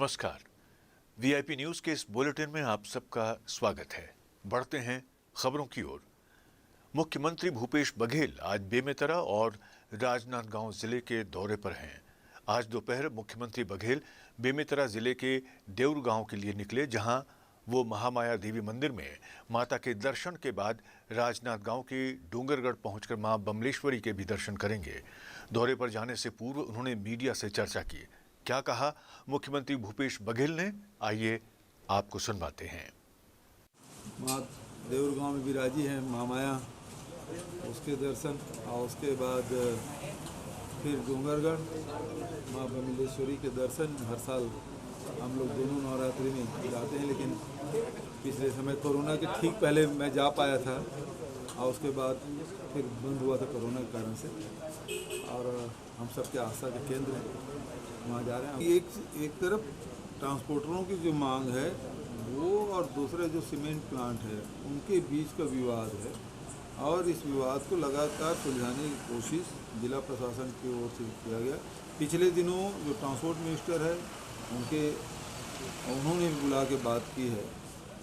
नमस्कार। VIP news के इस बुलेटिन में आप सबका स्वागत है। बढ़ते हैं खबरों की ओर। मुख्यमंत्री भूपेश बघेल आज बेमेतरा और राजनांदगांव जिले के दौरे पर हैं। आज दोपहर मुख्यमंत्री बघेल बेमेतरा जिले के देउर गांव के लिए निकले, जहां वो महामाया देवी मंदिर में माता के दर्शन के बाद राजनांदगांव के डूंगरगढ़ पहुंचकर मां बमलेश्वरी के भी दर्शन करेंगे। दौरे पर जाने से पूर्व उन्होंने मीडिया से चर्चा की। क्या कहा मुख्यमंत्री भूपेश बघेल ने, आइए आपको सुनवाते हैं। माँ देउर गांव में विराजी हैं महामाया, उसके दर्शन और उसके बाद फिर डूंगरगढ़ माँ बमलेश्वरी के दर्शन हर साल हम लोग दोनों नवरात्रि में जाते हैं, लेकिन पिछले समय कोरोना के ठीक पहले मैं जा पाया था और उसके बाद फिर बंद हुआ था कोरोना के कारण से। और हम सबके आस्था के केंद्र हैं, वहाँ जा रहे हैं। एक तरफ ट्रांसपोर्टरों की जो मांग है वो और दूसरे जो सीमेंट प्लांट है उनके बीच का विवाद है, और इस विवाद को लगातार सुलझाने की कोशिश जिला प्रशासन की ओर से किया गया। पिछले दिनों जो ट्रांसपोर्ट मिनिस्टर है उन्होंने भी बुला के बात की है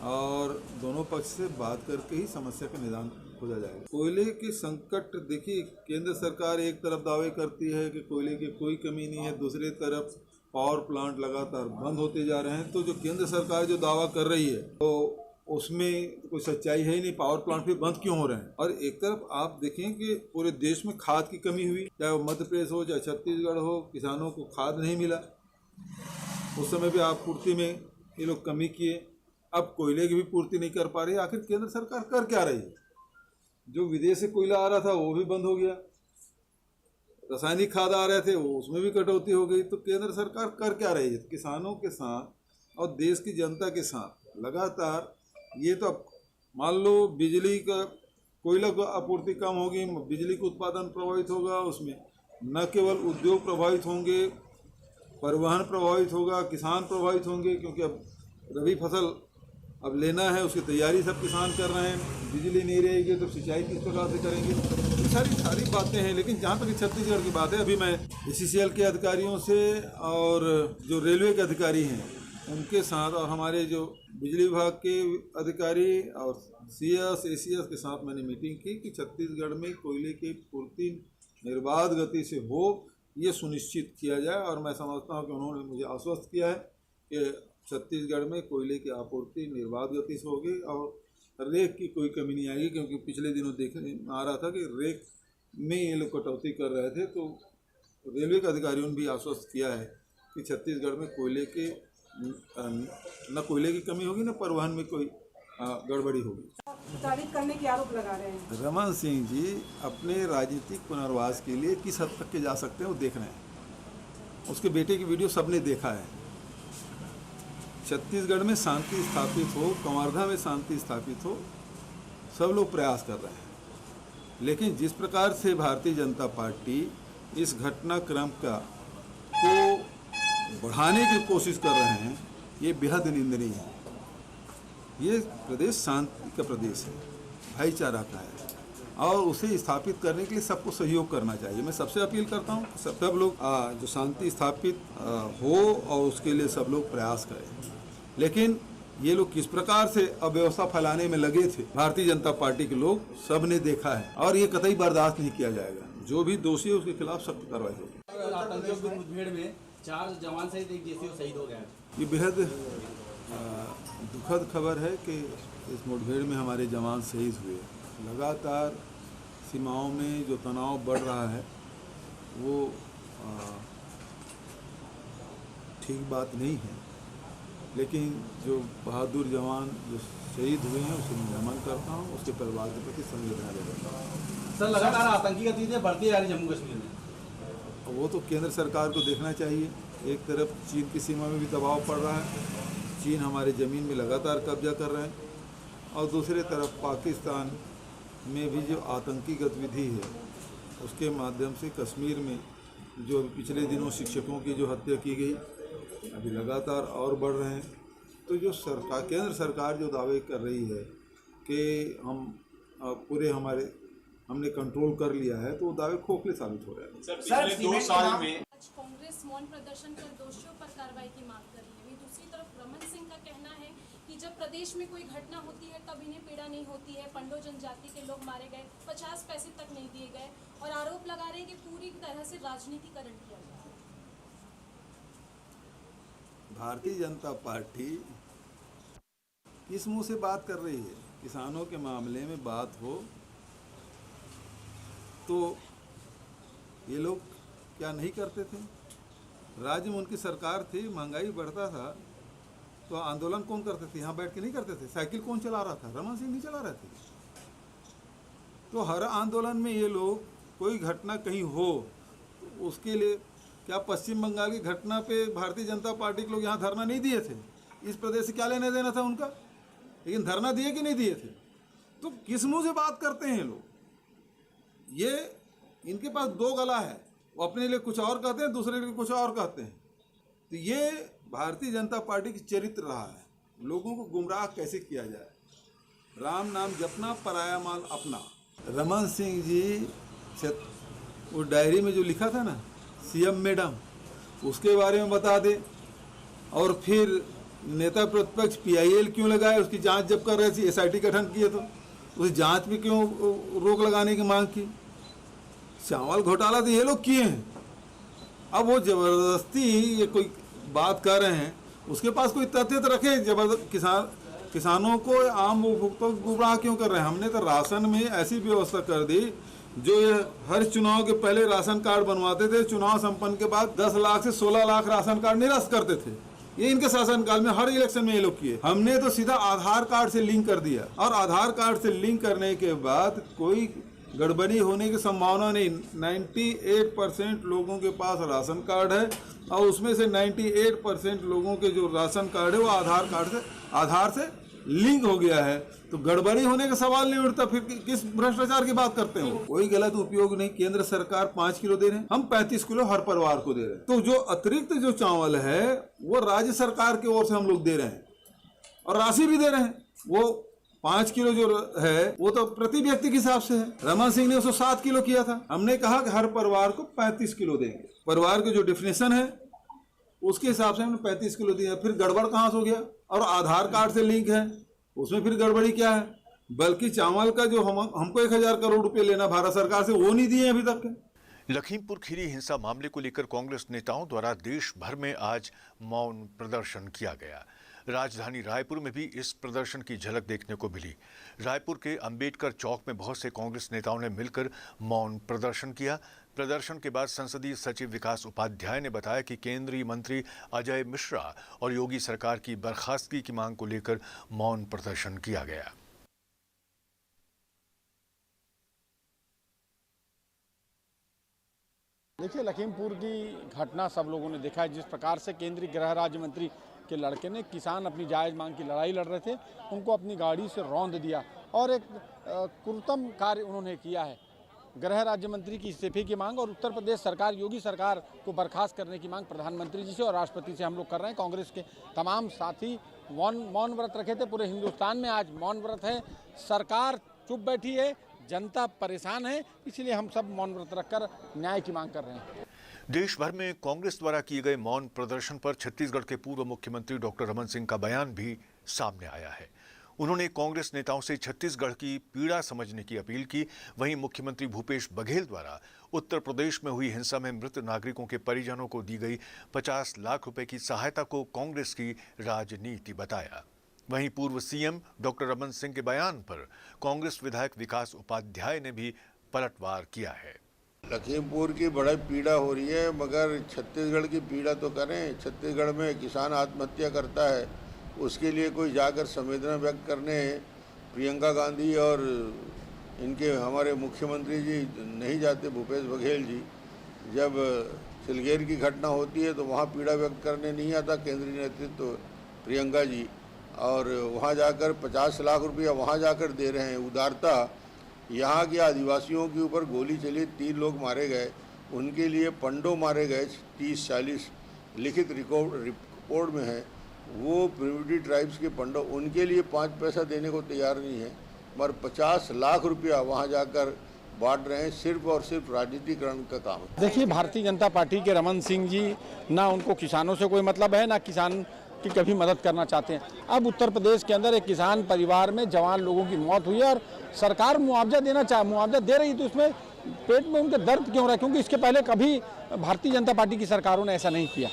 और दोनों पक्ष से बात करके ही समस्या का निदान खोजा जाएगा। कोयले के संकट, देखिए केंद्र सरकार एक तरफ दावे करती है कि कोयले की कोई कमी नहीं है, दूसरी तरफ पावर प्लांट लगातार बंद होते जा रहे हैं। तो जो केंद्र सरकार जो दावा कर रही है तो उसमें कोई सच्चाई है ही नहीं। पावर प्लांट भी बंद क्यों हो रहे हैं? और एक तरफ आप देखें कि पूरे देश में खाद की कमी हुई, चाहे वो मध्य प्रदेश हो चाहे छत्तीसगढ़ हो, किसानों को खाद नहीं मिला। उस समय भी आप पूर्ति में ये लोग कमी किए, अब कोयले की भी पूर्ति नहीं कर पा रही। आखिर केंद्र सरकार कर क्या रही है? जो विदेश से कोयला आ रहा था वो भी बंद हो गया, रासायनिक खाद आ रहे थे वो उसमें भी कटौती हो गई। तो केंद्र सरकार कर क्या रही है? किसानों के साथ और देश की जनता के साथ लगातार ये तो मान लो बिजली का कोयला को आपूर्ति कम होगी, बिजली का उत्पादन प्रभावित होगा, उसमें न केवल उद्योग प्रभावित होंगे, परिवहन प्रभावित होगा, किसान प्रभावित होंगे, क्योंकि अब रबी फसल अब लेना है, उसकी तैयारी सब किसान कर रहे हैं। बिजली नहीं रहेगी तो सिंचाई किस प्रकार से करेंगे? सारी बातें हैं। लेकिन जहाँ तक छत्तीसगढ़ की बात है, अभी मैं BCCL के अधिकारियों से और जो रेलवे के अधिकारी हैं उनके साथ और हमारे जो बिजली विभाग के अधिकारी और CS ACS के साथ मैंने मीटिंग की कि छत्तीसगढ़ में कोयले की पूर्ति निर्बाध गति से हो, ये सुनिश्चित किया जाए। और मैं समझता हूँ कि उन्होंने मुझे आश्वस्त किया है कि छत्तीसगढ़ में कोयले की आपूर्ति निर्बाध गति से होगी और रेक की कोई कमी नहीं आएगी। क्योंकि पिछले दिनों देखने आ रहा था कि रेक में ये लोग कटौती कर रहे थे। तो रेलवे के अधिकारियों ने भी आश्वस्त किया है कि छत्तीसगढ़ में कोयले के न कोयले की कमी होगी, न परिवहन में कोई गड़बड़ी होगी। तारीफ करने के आरोप लगा रहे हैं। रमन सिंह जी अपने राजनीतिक पुनर्वास के लिए किस हद तक के जा सकते हैं वो देख रहे हैं। उसके बेटे की वीडियो सबने देखा है। छत्तीसगढ़ में शांति स्थापित हो, कवर्धा में शांति स्थापित हो, सब लोग प्रयास कर रहे हैं। लेकिन जिस प्रकार से भारतीय जनता पार्टी इस घटनाक्रम को बढ़ाने की कोशिश कर रहे हैं, ये बेहद निंदनीय है। ये प्रदेश शांति का प्रदेश है, भाईचारा का है, और उसे स्थापित करने के लिए सबको सहयोग करना चाहिए। मैं सबसे अपील करता हूँ सब लोग जो शांति स्थापित हो और उसके लिए सब लोग प्रयास करें। लेकिन ये लोग किस प्रकार से अव्यवस्था फैलाने में लगे थे, भारतीय जनता पार्टी के लोग सब ने देखा है, और ये कतई बर्दाश्त नहीं किया जाएगा। जो भी दोषी है उसके खिलाफ सख्त कार्रवाई होगी। आतंकियों की मुठभेड़ में 4 जवान सहित एक JCO शहीद हो गया। ये बेहद दुखद खबर है कि इस मुठभेड़ में हमारे जवान शहीद हुए। लगातार सीमाओं में जो तनाव बढ़ रहा है वो ठीक बात नहीं है। लेकिन जो बहादुर जवान जो शहीद हुए हैं उसे मैं नमन करता हूँ, उसके परिवार के प्रति संवेदना देता हूँ। सर, लगातार आतंकी गतिविधियां बढ़ती जा रही जम्मू कश्मीर में। वो तो केंद्र सरकार को देखना चाहिए। एक तरफ चीन की सीमा में भी दबाव पड़ रहा है, चीन हमारे ज़मीन में लगातार कब्जा कर रहे हैं, और दूसरी तरफ पाकिस्तान में भी जो आतंकी गतिविधि है उसके माध्यम से कश्मीर में जो पिछले दिनों शिक्षकों की जो हत्या की गई, अभी लगातार और बढ़ रहे हैं। तो जो सरकार, केंद्र सरकार जो दावे कर रही है कि हम पूरे हमने कंट्रोल कर लिया है, तो वो दावे खोखले साबित हो रहे हैं। सर, पिछले 2 साल में कांग्रेस मौन प्रदर्शन कर दोषियों पर कार्रवाई की मांग कर रही है। जब प्रदेश में कोई घटना होती है तब इन्हें पीड़ा नहीं होती है। पंडो जनजाति के लोग मारे गए, 50 पैसे तक नहीं दिए गए और आरोप लगा रहे हैं कि पूरी तरह से राजनीतिकरण किया गया है। भारतीय जनता पार्टी किस मुंह से बात कर रही है? किसानों के मामले में बात हो तो ये लोग क्या नहीं करते थे? राज्य में उनकी सरकार थी, महंगाई बढ़ता था तो आंदोलन कौन करते थे? यहाँ बैठ के नहीं करते थे। साइकिल कौन चला रहा था? रमन सिंह नहीं चला रहे थे। तो हर आंदोलन में ये लोग, कोई घटना कहीं हो तो उसके लिए, क्या पश्चिम बंगाल की घटना पे भारतीय जनता पार्टी के लोग यहाँ धरना नहीं दिए थे? इस प्रदेश से क्या लेने देना था उनका? लेकिन धरना दिए कि नहीं दिए थे? तो किस मुंह से बात करते हैं लोग? ये इनके पास दो गला है, वो अपने लिए कुछ और कहते हैं, दूसरे के लिए कुछ और कहते हैं। तो ये भारतीय जनता पार्टी की चरित्र रहा है, लोगों को गुमराह कैसे किया जाए। राम नाम जपना, पराया माल अपना। रमन सिंह जी वो डायरी में जो लिखा था ना, सीएम मैडम, उसके बारे में बता दे। और फिर नेता प्रतिपक्ष पीआईएल क्यों लगाए? उसकी जांच जब कर रहे थे, एसआईटी गठन किए तो उस जांच में क्यों रोक लगाने की मांग की? चावल घोटाला तो ये लोग किए हैं। अब वो जबरदस्ती ये कोई बात कर रहे हैं, उसके पास कोई तथ्य तो रखे। जबरदस्त किसानों को, आम उपभोक्ताओं को गुमराह क्यों कर रहे हैं? हमने तो राशन में ऐसी व्यवस्था कर दी, जो ये हर चुनाव के पहले राशन कार्ड बनवाते थे, चुनाव संपन्न के बाद 10 लाख से 16 लाख राशन कार्ड निरस्त करते थे। ये इनके शासनकाल में हर इलेक्शन में ये लोग किए। हमने तो सीधा आधार कार्ड से लिंक कर दिया, और आधार कार्ड से लिंक करने के बाद कोई गड़बड़ी होने की संभावना नहीं। 98% लोगों के पास राशन कार्ड है, और उसमें से 98% लोगों के जो राशन कार्ड है वो आधार से लिंक हो गया है। तो गड़बड़ी होने का सवाल नहीं उठता। फिर किस भ्रष्टाचार की बात करते हैं? कोई गलत उपयोग नहीं। केंद्र सरकार 5 किलो दे रहे हैं, हम 35 किलो हर परिवार को दे रहे हैं। तो जो अतिरिक्त जो चावल है वो राज्य सरकार की ओर से हम लोग दे रहे हैं, और राशि भी दे रहे हैं। वो 5 किलो जो है वो तो प्रति व्यक्ति के हिसाब से है। रमन सिंह ने उसको 7 किलो किया था। हमने कहा कि हर परिवार को 35 किलो देंगे। परिवार की जो डेफिनेशन है उसके हिसाब से हमने 35 किलो दिया। फिर गड़बड़ कहाँ से हो गया? और आधार कार्ड से लिंक है, उसमें फिर गड़बड़ी क्या है? बल्कि चावल का जो हमको 1000 करोड़ रुपए लेना भारत सरकार से, वो नहीं दिए अभी तक। लखीमपुर खीरी हिंसा मामले को लेकर कांग्रेस नेताओं द्वारा देश भर में आज मौन प्रदर्शन किया गया। राजधानी रायपुर में भी इस प्रदर्शन की झलक देखने को मिली। रायपुर के अंबेडकर चौक में बहुत से कांग्रेस नेताओं ने मिलकर मौन प्रदर्शन किया। प्रदर्शन के बाद संसदीय सचिव विकास उपाध्याय ने बताया कि केंद्रीय मंत्री अजय मिश्रा और योगी सरकार की बर्खास्तगी की मांग को लेकर मौन प्रदर्शन किया गया। देखिए, लखीमपुर की घटना सब लोगों ने देखा है। जिस प्रकार से केंद्रीय गृह राज्य मंत्री के लड़के ने, किसान अपनी जायज़ मांग की लड़ाई लड़ रहे थे, उनको अपनी गाड़ी से रौंद दिया और एक क्रूरतम कार्य उन्होंने किया है। गृह राज्य मंत्री की इस्तीफे की मांग और उत्तर प्रदेश सरकार, योगी सरकार को बर्खास्त करने की मांग प्रधानमंत्री जी से और राष्ट्रपति से हम लोग कर रहे हैं। कांग्रेस के तमाम साथी मौन व्रत रखे थे। पूरे हिंदुस्तान में आज मौन व्रत है। सरकार चुप बैठी है, जनता परेशान है, इसलिए हम सब मौन व्रत रखकर न्याय की मांग कर रहे हैं। देश भर में कांग्रेस द्वारा किए गए मौन प्रदर्शन पर छत्तीसगढ़ के पूर्व मुख्यमंत्री डॉक्टर रमन सिंह का बयान भी सामने आया है। उन्होंने कांग्रेस नेताओं से छत्तीसगढ़ की पीड़ा समझने की अपील की। वहीं मुख्यमंत्री भूपेश बघेल द्वारा उत्तर प्रदेश में हुई हिंसा में मृत नागरिकों के परिजनों को दी गई 50 लाख रुपए की सहायता को कांग्रेस की राजनीति बताया। वहीं पूर्व सीएम डॉक्टर रमन सिंह के बयान पर कांग्रेस विधायक विकास उपाध्याय ने भी पलटवार किया है। लखीमपुर की बड़ी पीड़ा हो रही है, मगर छत्तीसगढ़ की पीड़ा तो करें। छत्तीसगढ़ में किसान आत्महत्या करता है, उसके लिए कोई जाकर संवेदना व्यक्त करने प्रियंका गांधी और इनके हमारे मुख्यमंत्री जी नहीं जाते, भूपेश बघेल जी। जब सिलगेर की घटना होती है तो वहाँ पीड़ा व्यक्त करने नहीं आता केंद्रीय नेतृत्व प्रियंका जी, और वहाँ जाकर 50 लाख रुपया वहाँ जाकर दे रहे हैं। उदारता, यहाँ के आदिवासियों के ऊपर गोली चली, 3 लोग मारे गए, उनके लिए पंडो मारे गए 30-40 लिखित रिपोर्ट में है। वो प्रिमिटिव ट्राइब्स के पंडो, उनके लिए 5 पैसा देने को तैयार नहीं है, मगर 50 लाख रुपया वहाँ जाकर बांट रहे हैं। सिर्फ और सिर्फ राजनीतिकरण का काम है। देखिए, भारतीय जनता पार्टी के रमन सिंह जी, ना उनको किसानों से कोई मतलब है, ना किसान कि कभी मदद करना चाहते हैं। अब उत्तर प्रदेश के अंदर एक किसान परिवार में जवान लोगों की मौत हुई है और सरकार मुआवजा दे रही, तो उसमें पेट में उनके दर्द क्यों रहा है? क्योंकि इसके पहले कभी भारतीय जनता पार्टी की सरकारों ने ऐसा नहीं किया।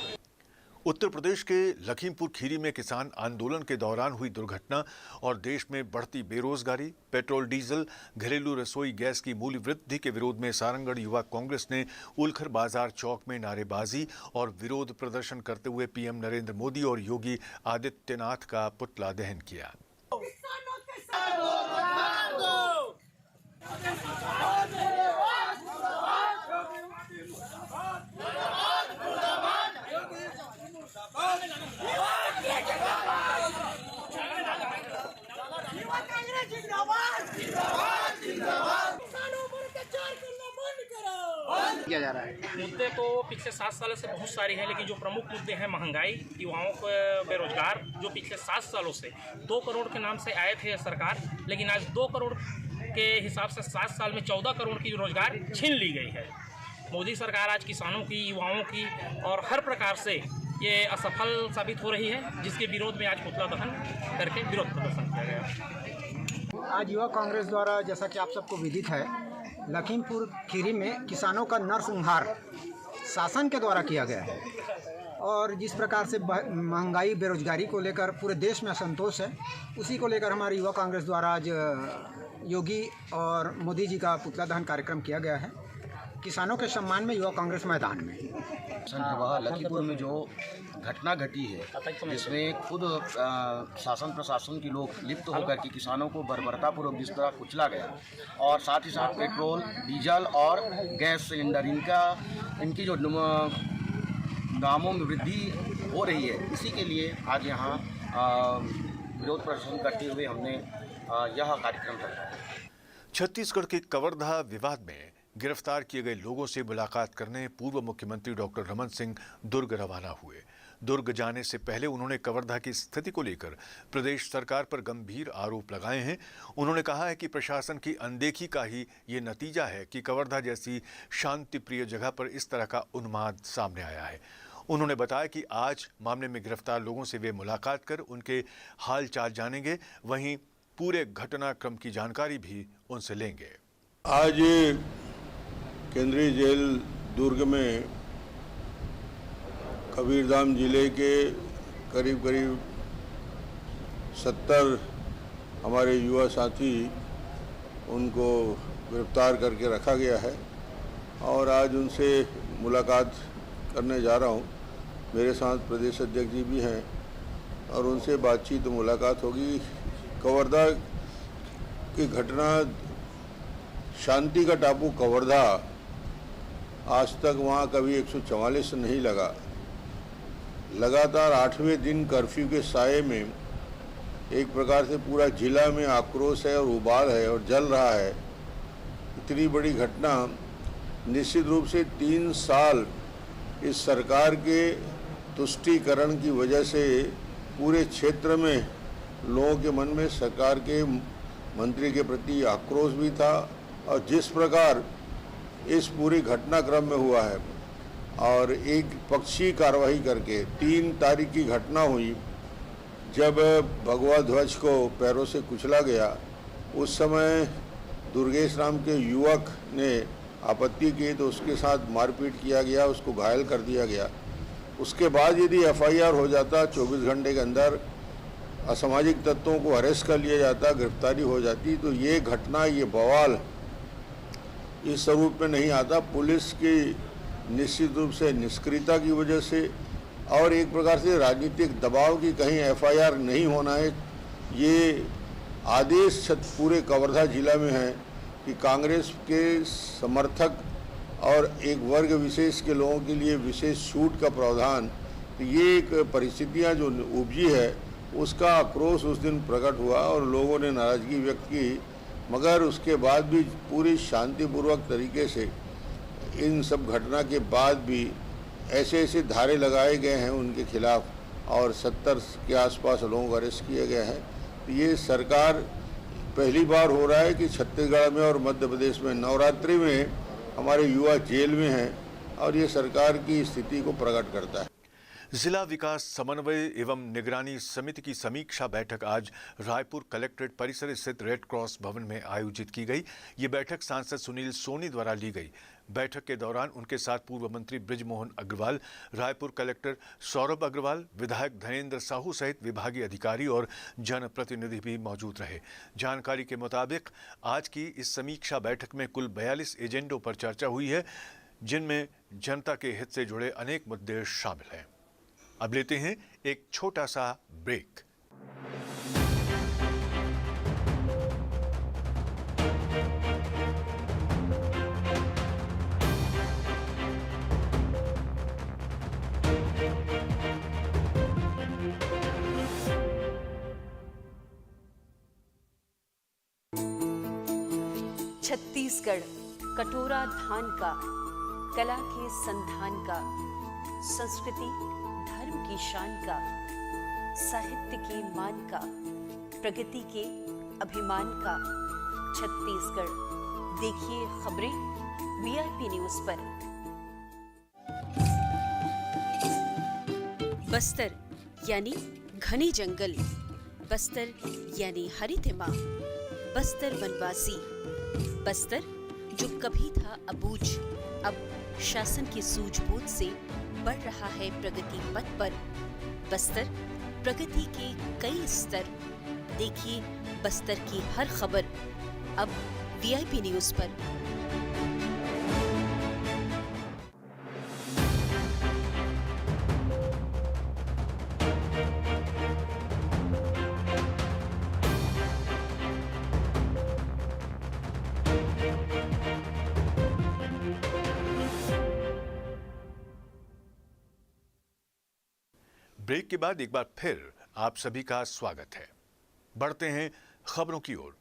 उत्तर प्रदेश के लखीमपुर खीरी में किसान आंदोलन के दौरान हुई दुर्घटना और देश में बढ़ती बेरोजगारी, पेट्रोल डीजल, घरेलू रसोई गैस की मूल्य वृद्धि के विरोध में सारंगढ़ युवा कांग्रेस ने उलखर बाजार चौक में नारेबाजी और विरोध प्रदर्शन करते हुए पीएम नरेंद्र मोदी और योगी आदित्यनाथ का पुतला दहन किया। किया जा रहा है। मुद्दे तो पिछले 7 सालों से बहुत सारे हैं, लेकिन जो प्रमुख मुद्दे हैं महंगाई, युवाओं को बेरोजगार, जो पिछले 7 सालों से 2 करोड़ के नाम से आए थे सरकार, लेकिन आज 2 करोड़ के हिसाब से 7 साल में 14 करोड़ की रोजगार छीन ली गई है। मोदी सरकार आज किसानों की, युवाओं की और हर प्रकार से ये असफल साबित हो रही है, जिसके विरोध में आज पुतला दहन करके विरोध प्रदर्शन किया गया। आज युवा कांग्रेस द्वारा, जैसा कि आप सबको विदित है, लखीमपुर खीरी में किसानों का नरसंहार शासन के द्वारा किया गया है और जिस प्रकार से महंगाई, बेरोजगारी को लेकर पूरे देश में असंतोष है, उसी को लेकर हमारी युवा कांग्रेस द्वारा आज योगी और मोदी जी का पुतला दहन कार्यक्रम किया गया है। किसानों के सम्मान में युवा कांग्रेस मैदान में वह लखीमपुर में जो घटना घटी है, जिसमें खुद शासन प्रशासन के लोग लिप्त होकर के किसानों को बर्बरतापूर्वक जिस तरह कुचला गया और साथ ही साथ पेट्रोल, डीजल और गैस सिलेंडर इनकी जो दामों में वृद्धि हो रही है, इसी के लिए आज यहाँ विरोध प्रदर्शन करते हुए हमने यह कार्यक्रम रखा है। छत्तीसगढ़ के कवर्धा विवाद में गिरफ्तार किए गए लोगों से मुलाकात करने पूर्व मुख्यमंत्री डॉक्टर रमन सिंह दुर्ग रवाना हुए। दुर्ग जाने से पहले उन्होंने कवर्धा की स्थिति को लेकर प्रदेश सरकार पर गंभीर आरोप लगाए हैं। उन्होंने कहा है कि प्रशासन की अनदेखी का ही ये नतीजा है कि कवर्धा जैसी शांति प्रिय जगह पर इस तरह का उन्माद सामने आया है। उन्होंने बताया कि आज मामले में गिरफ्तार लोगों से वे मुलाकात कर उनके हाल चाल जानेंगे, वहीं पूरे घटनाक्रम की जानकारी भी उनसे लेंगे। आज केंद्रीय जेल दुर्ग में कबीरधाम जिले के करीब 70 हमारे युवा साथी उनको गिरफ्तार करके रखा गया है और आज उनसे मुलाकात करने जा रहा हूं। मेरे साथ प्रदेश अध्यक्ष जी भी हैं और उनसे बातचीत मुलाकात होगी। कवर्धा की घटना, शांति का टापू कवर्धा, आज तक वहाँ कभी 144 नहीं लगा। लगातार 8वें दिन कर्फ्यू के साये में एक प्रकार से पूरा जिला में आक्रोश है और उबाल है और जल रहा है। इतनी बड़ी घटना, निश्चित रूप से 3 साल इस सरकार के तुष्टीकरण की वजह से पूरे क्षेत्र में लोगों के मन में सरकार के मंत्री के प्रति आक्रोश भी था और जिस प्रकार इस पूरी घटनाक्रम में हुआ है और एक पक्षी कार्रवाई करके 3 तारीख की घटना हुई जब भगवा ध्वज को पैरों से कुचला गया। उस समय दुर्गेश राम के युवक ने आपत्ति की तो उसके साथ मारपीट किया गया, उसको घायल कर दिया गया। उसके बाद यदि FIR हो जाता, 24 घंटे के अंदर असामाजिक तत्वों को अरेस्ट कर लिया जाता, गिरफ्तारी हो जाती, तो ये घटना, ये बवाल इस स्वरूप में नहीं आता। पुलिस की निश्चित रूप से निष्क्रियता की वजह से और एक प्रकार से राजनीतिक दबाव की कहीं FIR नहीं होना है, ये आदेश पूरे कवर्धा जिला में है कि कांग्रेस के समर्थक और एक वर्ग विशेष के लोगों के लिए विशेष छूट का प्रावधान, तो ये एक परिस्थितियाँ जो उपजी है उसका आक्रोश उस दिन प्रकट हुआ और लोगों ने नाराज़गी व्यक्त की। मगर उसके बाद भी पूरी शांतिपूर्वक तरीके से इन सब घटना के बाद भी ऐसे धारे लगाए गए हैं उनके खिलाफ और 70 के आसपास लोगों को अरेस्ट किए गए हैं। तो ये सरकार पहली बार हो रहा है कि छत्तीसगढ़ में और मध्य प्रदेश में नवरात्रि में हमारे युवा जेल में हैं और ये सरकार की स्थिति को प्रकट करता है। जिला विकास समन्वय एवं निगरानी समिति की समीक्षा बैठक आज रायपुर कलेक्ट्रेट परिसर स्थित रेड क्रॉस भवन में आयोजित की गई। ये बैठक सांसद सुनील सोनी द्वारा ली गई। बैठक के दौरान उनके साथ पूर्व मंत्री बृजमोहन अग्रवाल, रायपुर कलेक्टर सौरभ अग्रवाल, विधायक धनेन्द्र साहू सहित विभागीय अधिकारी और जनप्रतिनिधि भी मौजूद रहे। जानकारी के मुताबिक आज की इस समीक्षा बैठक में कुल 42 एजेंडों पर चर्चा हुई है, जिनमें जनता के हित से जुड़े अनेक मुद्दे शामिल हैं। अब लेते हैं एक छोटा सा ब्रेक। छत्तीसगढ़ कटोरा धान का, कला के संधान का, संस्कृति धर्म की शान का, साहित्य के मान का, प्रगति के अभिमान का छत्तीसगढ़। देखिए खबरें वीआईपी न्यूज पर। बस्तर यानी घने जंगल, बस्तर यानी हरितिमा, बस्तर वनवासी, बस्तर जो कभी था अबूझ, अब शासन की सूझबूझ से बढ़ रहा है प्रगति पथ पर। बस्तर प्रगति के कई स्तर, देखिए बस्तर की हर खबर अब वीआईपी न्यूज पर। ब्रेक के बाद एक बार फिर आप सभी का स्वागत है। बढ़ते हैं खबरों की ओर।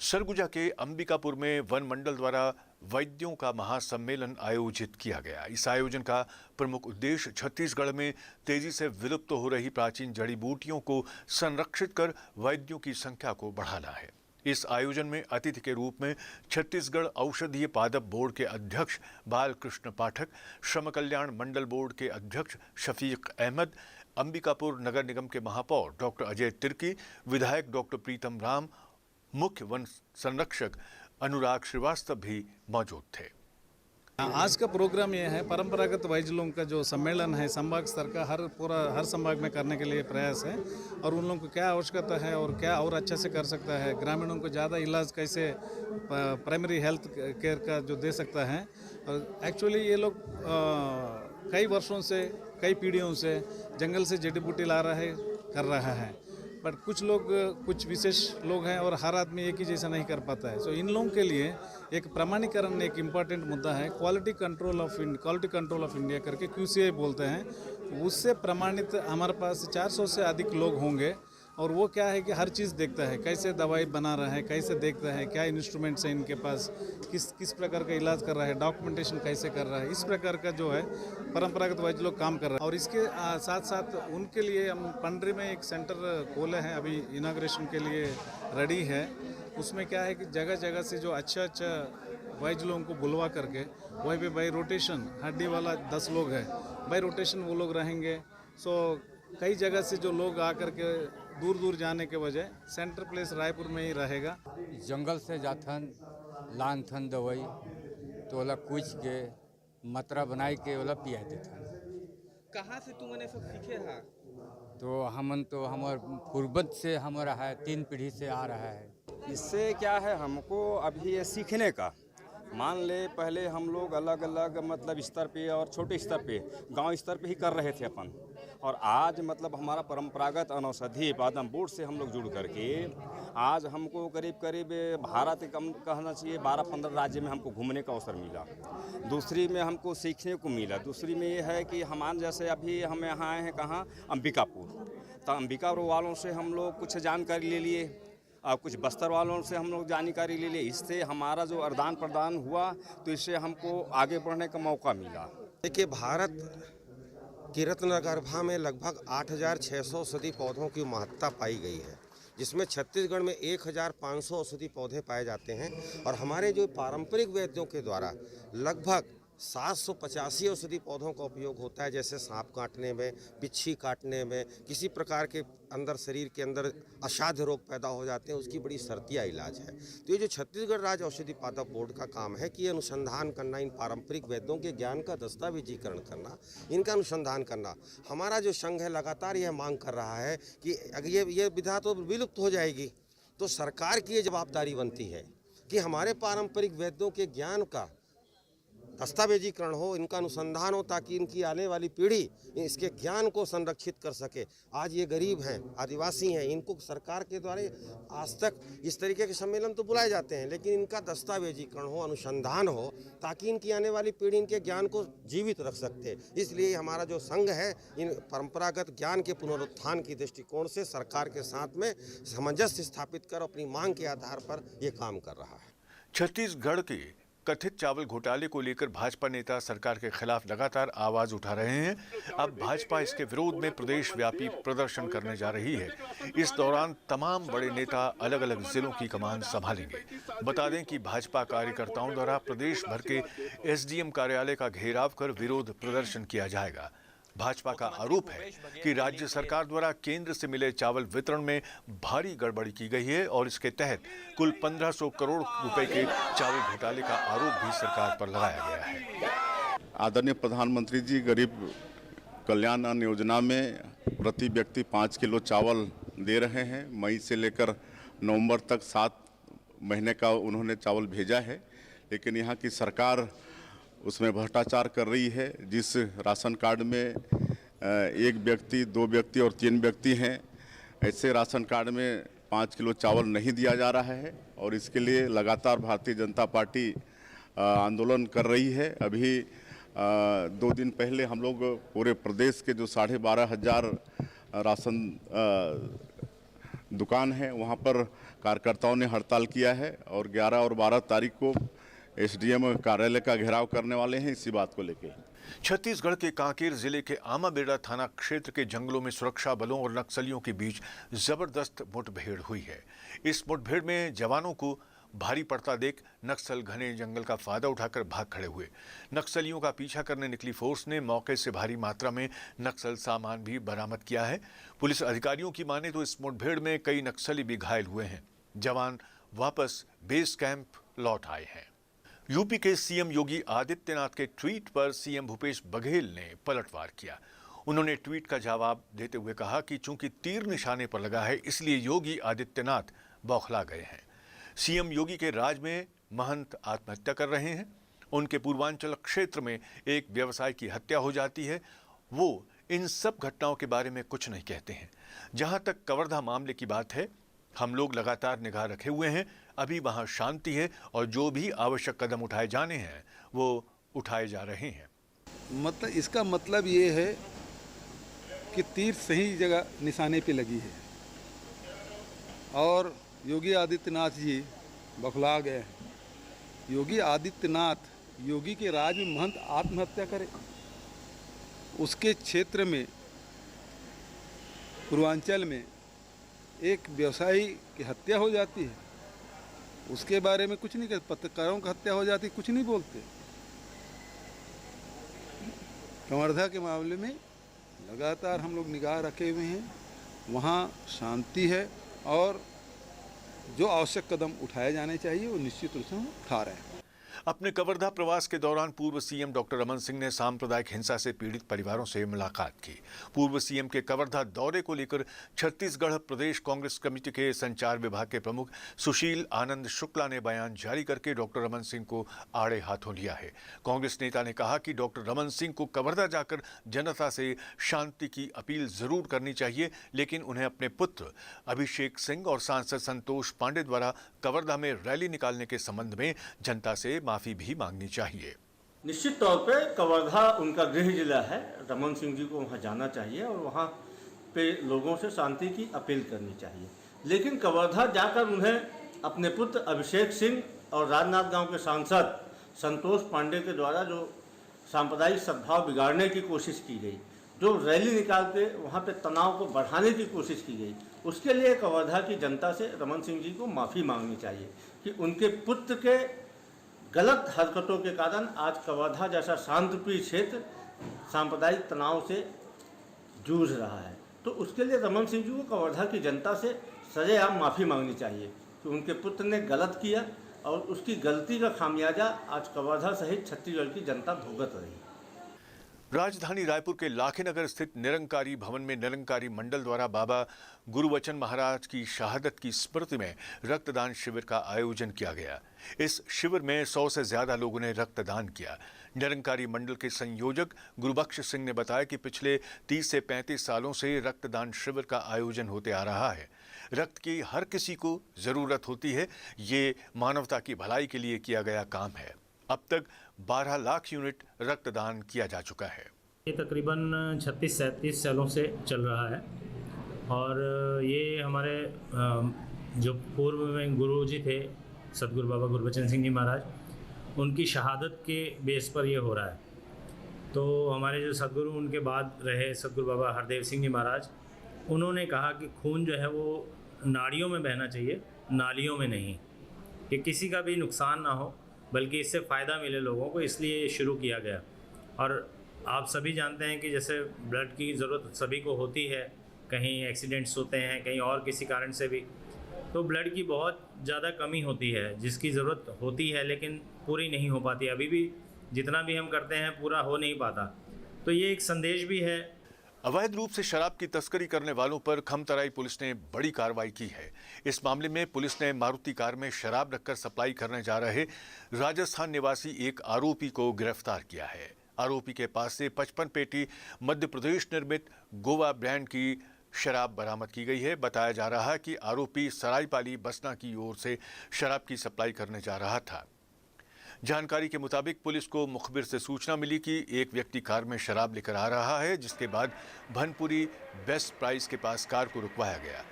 सरगुजा के अंबिकापुर में वन मंडल द्वारा वैद्यों का महासम्मेलन आयोजित किया गया। इस आयोजन का प्रमुख उद्देश्य छत्तीसगढ़ में तेजी से विलुप्त हो रही प्राचीन जड़ी बूटियों को संरक्षित कर वैद्यों की संख्या को बढ़ाना है। इस आयोजन में अतिथि के रूप में छत्तीसगढ़ औषधीय पादप बोर्ड के अध्यक्ष बालकृष्ण पाठक, श्रम कल्याण मंडल बोर्ड के अध्यक्ष शफीक अहमद, अंबिकापुर नगर निगम के महापौर डॉक्टर अजय तिर्की, विधायक डॉक्टर प्रीतम राम, मुख्य वन संरक्षक अनुराग श्रीवास्तव भी मौजूद थे। आज का प्रोग्राम ये है, परंपरागत वैद्यों का जो सम्मेलन है संभाग स्तर का हर संभाग में करने के लिए प्रयास है, और उन लोगों को क्या आवश्यकता है और क्या और अच्छे से कर सकता है, ग्रामीणों को ज़्यादा इलाज कैसे प्राइमरी हेल्थ केयर का जो दे सकता है। और एक्चुअली ये लोग कई वर्षों से, कई पीढ़ियों से जंगल से जड़ी बूटी ला रहा है, कर रहा है, बट कुछ लोग, कुछ विशेष लोग हैं और हर आदमी एक ही जैसा नहीं कर पाता है। सो इन लोगों के लिए एक प्रमाणीकरण एक इम्पॉर्टेंट मुद्दा है। क्वालिटी कंट्रोल ऑफ इंडिया करके QCI बोलते हैं, उससे प्रमाणित हमारे पास 400 से अधिक लोग होंगे। और वो क्या है कि हर चीज़ देखता है, कैसे दवाई बना रहा है, कैसे देखता है, क्या इंस्ट्रूमेंट्स हैं इनके पास, किस प्रकार का इलाज कर रहा है, डॉक्यूमेंटेशन कैसे कर रहा है, इस प्रकार का जो है परंपरागत वैद्य लोग काम कर रहे हैं। और इसके साथ साथ उनके लिए हम पंडरी में एक सेंटर खोले हैं, अभी इनाग्रेशन के लिए रेडी है। उसमें क्या है कि जगह जगह से जो अच्छा वैद्य लोगों को बुलवा करके वहीं पे बाई रोटेशन, हड्डी वाला 10 लोग है, बाई रोटेशन वो लोग रहेंगे। सो कई जगह से जो लोग आकर के दूर दूर जाने के वजह सेंटर प्लेस रायपुर में ही रहेगा। जंगल से जाथन लान थन दवाई तो वाला कुछ के मात्रा बनाई के वाला पिया देथन। कहाँ से तुमने सब सीखे है? तो हमन तो हमार पूर्वज से हमारा है, 3 पीढ़ी से आ रहा है। इससे क्या है हमको अभी ये सीखने का, मान ले पहले हम लोग अलग अलग मतलब स्तर पे और छोटे स्तर पे, गांव स्तर पे ही कर रहे थे अपन, और आज मतलब हमारा परंपरागत औषधि पादप बोर्ड से हम लोग जुड़ करके आज हमको करीब करीब भारत कम कहना चाहिए 12-15 राज्य में हमको घूमने का अवसर मिला। दूसरी में हमको सीखने को मिला। दूसरी में ये है कि हमारे जैसे अभी हम यहाँ आए हैं कहाँ, अंबिकापुर, तो अंबिकापुर वालों से हम लोग कुछ जानकारी ले लिए और कुछ बस्तर वालों से हम लोग जानकारी ले लिए। इससे हमारा जो आदान प्रदान हुआ तो इससे हमको आगे बढ़ने का मौका मिला। देखिए, भारत की रत्नगर्भा में लगभग 8600 औषधि पौधों की महत्ता पाई गई है, जिसमें छत्तीसगढ़ में 1500 औषधि पौधे पाए जाते हैं। और हमारे जो पारंपरिक वैद्यों के द्वारा लगभग 785 औषधि पौधों का उपयोग होता है, जैसे सांप काटने में, बिच्छी काटने में, किसी प्रकार के अंदर शरीर के अंदर असाध्य रोग पैदा हो जाते हैं, उसकी बड़ी शर्तिया इलाज है। तो ये जो छत्तीसगढ़ राज्य औषधि पादप बोर्ड का काम है कि अनुसंधान करना, इन पारंपरिक वैद्यों के ज्ञान का दस्तावेजीकरण करना, इनका अनुसंधान करना। हमारा जो संघ है लगातार यह मांग कर रहा है कि अगर ये विधा तो विलुप्त हो जाएगी, तो सरकार की ये जवाबदारी बनती है कि हमारे पारंपरिक वैद्यों के ज्ञान का दस्तावेजीकरण हो, इनका अनुसंधान हो, ताकि इनकी आने वाली पीढ़ी इसके ज्ञान को संरक्षित कर सके। आज ये गरीब हैं, आदिवासी हैं, इनको सरकार के द्वारा आज तक इस तरीके के सम्मेलन तो बुलाए जाते हैं, लेकिन इनका दस्तावेजीकरण हो, अनुसंधान हो, ताकि इनकी आने वाली पीढ़ी इनके ज्ञान को जीवित रख सकते। इसलिए हमारा जो संघ है इन परंपरागत ज्ञान के पुनरुत्थान की दृष्टिकोण से सरकार के साथ में सामंजस्य स्थापित कर अपनी मांग के आधार पर ये काम कर रहा है। छत्तीसगढ़ के कथित चावल घोटाले को लेकर भाजपा नेता सरकार के खिलाफ लगातार आवाज उठा रहे हैं। अब भाजपा इसके विरोध में प्रदेश व्यापी प्रदर्शन करने जा रही है। इस दौरान तमाम बड़े नेता अलग अलग जिलों की कमान संभालेंगे। बता दें कि भाजपा कार्यकर्ताओं द्वारा प्रदेश भर के एसडीएम कार्यालय का घेराव कर विरोध प्रदर्शन किया जाएगा। भाजपा का आरोप है कि राज्य सरकार द्वारा केंद्र से मिले चावल वितरण में भारी गड़बड़ी की गई है और इसके तहत कुल 1500 करोड़ रुपए के चावल घोटाले का आरोप भी सरकार पर लगाया गया है। आदरणीय प्रधानमंत्री जी गरीब कल्याण अन्न योजना में प्रति व्यक्ति 5 किलो चावल दे रहे हैं। मई से लेकर नवंबर तक 7 महीने का उन्होंने चावल भेजा है, लेकिन यहाँ की सरकार उसमें भ्रष्टाचार कर रही है। जिस राशन कार्ड में 1 व्यक्ति, 2 व्यक्ति और 3 व्यक्ति हैं, ऐसे राशन कार्ड में 5 किलो चावल नहीं दिया जा रहा है और इसके लिए लगातार भारतीय जनता पार्टी आंदोलन कर रही है। अभी 2 दिन पहले हम लोग पूरे प्रदेश के जो 12,500 राशन दुकान है वहाँ पर कार्यकर्ताओं ने हड़ताल किया है और 11 और 12 तारीख को एसडीएम कार्यालय का घेराव करने वाले हैं इसी बात को लेकर। छत्तीसगढ़ के कांकेर जिले के आमाबेड़ा थाना क्षेत्र के जंगलों में सुरक्षा बलों और नक्सलियों के बीच जबरदस्त मुठभेड़ हुई है। इस मुठभेड़ में जवानों को भारी पड़ता देख नक्सल घने जंगल का फायदा उठाकर भाग खड़े हुए। नक्सलियों का पीछा करने निकली फोर्स ने मौके से भारी मात्रा में नक्सल सामान भी बरामद किया है। पुलिस अधिकारियों की माने तो इस मुठभेड़ में कई नक्सली भी घायल हुए हैं। जवान वापस बेस कैंप लौट आए हैं। यूपी के सीएम योगी आदित्यनाथ के ट्वीट पर सीएम भूपेश बघेल ने पलटवार किया। उन्होंने ट्वीट का जवाब देते हुए कहा कि चूंकि तीर निशाने पर लगा है इसलिए योगी आदित्यनाथ बौखला गए हैं। सीएम योगी के राज में महंत आत्महत्या कर रहे हैं। उनके पूर्वांचल क्षेत्र में एक व्यवसायी की हत्या हो जाती है। वो इन सब घटनाओं के बारे में कुछ नहीं कहते हैं। जहां तक कवर्धा मामले की बात है, हम लोग लगातार निगाह रखे हुए हैं। अभी वहां शांति है और जो भी आवश्यक कदम उठाए जाने हैं वो उठाए जा रहे हैं। मतलब इसका मतलब ये है कि तीर सही जगह निशाने पे लगी है और योगी आदित्यनाथ जी बौखला गए हैं। योगी आदित्यनाथ योगी के राज में महंत आत्महत्या करे, उसके क्षेत्र में पूर्वांचल में एक व्यवसायी की हत्या हो जाती है, उसके बारे में कुछ नहीं कहते। पत्रकारों की हत्या हो जाती, कुछ नहीं बोलते। कवर्धा के मामले में लगातार हम लोग निगाह रखे हुए हैं, वहाँ शांति है और जो आवश्यक कदम उठाए जाने चाहिए वो निश्चित रूप से हम उठा रहे हैं। अपने कवर्धा प्रवास के दौरान पूर्व सीएम डॉक्टर रमन सिंह ने सांप्रदायिक हिंसा से पीड़ित परिवारों से मुलाकात की। पूर्व सीएम के कवर्धा दौरे को लेकर छत्तीसगढ़ प्रदेश कांग्रेस कमेटी के संचार विभाग के प्रमुख सुशील आनंद शुक्ला ने बयान जारी करके डॉक्टर रमन सिंह को आड़े हाथों लिया है। कांग्रेस नेता ने कहा कि डॉक्टर रमन सिंह को कवर्धा जाकर जनता से शांति की अपील जरूर करनी चाहिए, लेकिन उन्हें अपने पुत्र अभिषेक सिंह और सांसद संतोष पांडे द्वारा कवर्धा में रैली निकालने के संबंध में जनता से माफी भी मांगनी चाहिए। निश्चित तौर पे कवर्धा उनका गृह जिला है। रमन सिंह जी को वहाँ जाना चाहिए और वहाँ पे लोगों से शांति की अपील करनी चाहिए, लेकिन कवर्धा जाकर उन्हें अपने पुत्र अभिषेक सिंह और राजनांदगांव के सांसद संतोष पांडे के द्वारा जो सांप्रदायिक सद्भाव बिगाड़ने की कोशिश की गई, जो रैली निकाल के वहाँ पे तनाव को बढ़ाने की कोशिश की गई, उसके लिए कवर्धा की जनता से रमन सिंह जी को माफ़ी मांगनी चाहिए कि उनके पुत्र के गलत हरकतों के कारण आज कवर्धा जैसा शांतिप्रिय क्षेत्र सांप्रदायिक तनाव से जूझ रहा है। तो उसके लिए रमन सिंह जी को कवर्धा की जनता से सरेआम माफ़ी मांगनी चाहिए कि उनके पुत्र ने गलत किया और उसकी गलती का खामियाजा आज कवर्धा सहित छत्तीसगढ़ की जनता भुगत रही है। राजधानी रायपुर के लाखेनगर स्थित निरंकारी भवन में निरंकारी मंडल द्वारा बाबा गुरुवचन महाराज की शहादत की स्मृति में रक्तदान शिविर का आयोजन किया गया। इस शिविर में 100 से ज्यादा लोगों ने रक्तदान किया। निरंकारी मंडल के संयोजक गुरुबख्श सिंह ने बताया कि पिछले 30 से 35 सालों से रक्तदान शिविर का आयोजन होते आ रहा है। रक्त की हर किसी को जरूरत होती है, ये मानवता की भलाई के लिए किया गया काम है। अब तक 12 लाख यूनिट रक्तदान किया जा चुका है। ये तकरीबन 36-37 सालों से चल रहा है और ये हमारे जो पूर्व में गुरु जी थे सतगुरु बाबा गुरबचन सिंह जी महाराज, उनकी शहादत के बेस पर ये हो रहा है। तो हमारे जो सतगुरु उनके बाद रहे सतगुरु बाबा हरदेव सिंह जी महाराज, उन्होंने कहा कि खून जो है वो नाड़ियों में बहना चाहिए, नालियों में नहीं, कि किसी का भी नुकसान ना हो बल्कि इससे फ़ायदा मिले लोगों को, इसलिए शुरू किया गया। और आप सभी जानते हैं कि जैसे ब्लड की ज़रूरत सभी को होती है, कहीं एक्सीडेंट्स होते हैं, कहीं और किसी कारण से भी, तो ब्लड की बहुत ज़्यादा कमी होती है, जिसकी ज़रूरत होती है लेकिन पूरी नहीं हो पाती। अभी भी जितना भी हम करते हैं पूरा हो नहीं पाता। तो ये एक संदेश भी है। अवैध रूप से शराब की तस्करी करने वालों पर खमतराई पुलिस ने बड़ी कार्रवाई की है। इस मामले में पुलिस ने मारुति कार में शराब रखकर सप्लाई करने जा रहे राजस्थान निवासी एक आरोपी को गिरफ्तार किया है। आरोपी के पास से 55 पेटी मध्य प्रदेश निर्मित गोवा ब्रांड की शराब बरामद की गई है। बताया जा रहा है कि आरोपी सरायपाली बसना की ओर से शराब की सप्लाई करने जा रहा था। जानकारी के मुताबिक पुलिस को मुखबिर से सूचना मिली कि एक व्यक्ति कार में शराब लेकर आ रहा है, जिसके बाद भनपुरी बेस्ट प्राइस के पास कार को रुकवाया गया।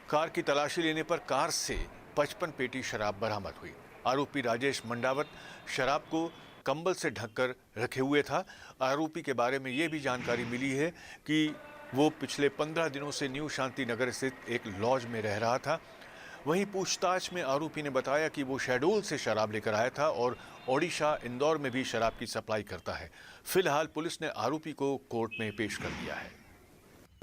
कार की तलाशी लेने पर कार से 55 पेटी शराब बरामद हुई। आरोपी राजेश मंडावत शराब को कंबल से ढककर रखे हुए था। आरोपी के बारे में ये भी जानकारी मिली है कि वो पिछले 15 दिनों से न्यू शांति नगर स्थित एक लॉज में रह रहा था। वहीं पूछताछ में आरोपी ने बताया कि वो शहडोल से शराब लेकर आया था और ओडिशा इंदौर में भी शराब की सप्लाई करता है। फिलहाल पुलिस ने आरोपी को कोर्ट में पेश कर दिया है।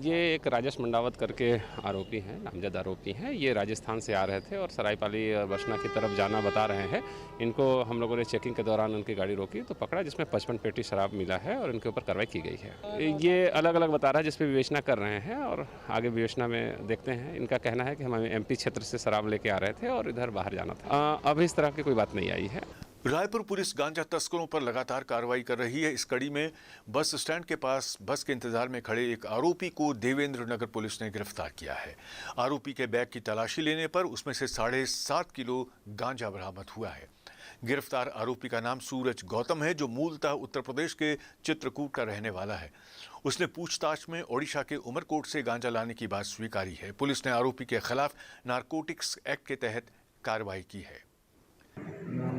ये एक राजेश मंडावत करके आरोपी हैं, नामजद आरोपी हैं। ये राजस्थान से आ रहे थे और सरायपाली बसना की तरफ जाना बता रहे हैं। इनको हम लोगों ने चेकिंग के दौरान उनकी गाड़ी रोकी तो पकड़ा, जिसमें 55 पेटी शराब मिला है और इनके ऊपर कार्रवाई की गई है। ये अलग अलग बता रहा है, जिस पे विवेचना कर रहे हैं और आगे विवेचना में देखते हैं। इनका कहना है कि हम MP क्षेत्र से शराब लेके आ रहे थे और इधर बाहर जाना था। अभी इस तरह की कोई बात नहीं आई है। रायपुर पुलिस गांजा तस्करों पर लगातार कार्रवाई कर रही है। इस कड़ी में बस स्टैंड के पास बस के इंतजार में खड़े एक आरोपी को देवेंद्र नगर पुलिस ने गिरफ्तार किया है। आरोपी के बैग की तलाशी लेने पर उसमें से 7.5 किलो गांजा बरामद हुआ है। गिरफ्तार आरोपी का नाम सूरज गौतम है, जो मूलतः उत्तर प्रदेश के चित्रकूट का रहने वाला है। उसने पूछताछ में ओडिशा के उमरकोट से गांजा लाने की बात स्वीकारी है। पुलिस ने आरोपी के खिलाफ नारकोटिक्स एक्ट के तहत कार्रवाई की है।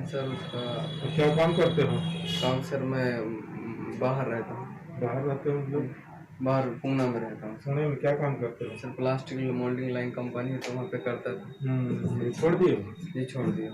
सर उसका तो क्या काम करते हो? काम सर मैं बाहर रहता हूँ। बाहर रहते हो मतलब? बाहर पूना में रहता हूँ। पुणे में क्या काम करते हो? Sir plastic moulding line company है, तो वहाँ पे करता था। ये छोड़ दिए? ये छोड़ दिया।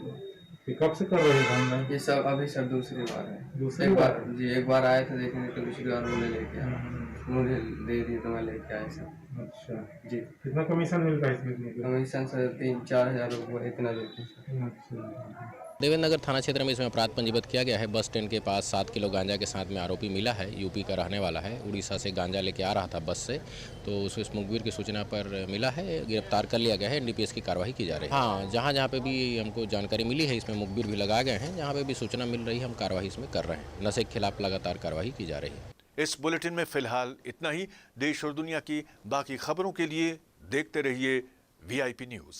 ये कब से कर रहे हो धंधा? ये सब अभी सर दूसरी बार है। दूसरी एक बार? जी एक बार आए थे देखने, तो दूसरी बार मुझे लेके आया, मुझे दे दिए तो मैं लेके आया सर। अच्छा जी। कितना कमीशन मिलता है इसमें? कमीशन सर 3-4 हज़ार रुपये इतना देते हैं। अच्छा। देवेंद्र नगर थाना क्षेत्र में इसमें अपराध पंजीबद्ध किया गया है। बस स्टैंड के पास 7 किलो गांजा के साथ में आरोपी मिला है। यूपी का रहने वाला है, उड़ीसा से गांजा लेके आ रहा था बस से, तो उसको इस मुखबिर की सूचना पर मिला है, गिरफ्तार कर लिया गया है। NDPS की कार्रवाई की जा रही है। हाँ, जहाँ पे भी हमको जानकारी मिली है, इसमें मुखबिर भी लगाए गए हैं। जहाँ पे भी सूचना मिल रही है, हम कार्रवाई इसमें कर रहे हैं। नशे के खिलाफ लगातार कार्रवाई की जा रही है। इस बुलेटिन में फिलहाल इतना ही। देश और दुनिया की बाकी खबरों के लिए देखते रहिए VIP न्यूज़।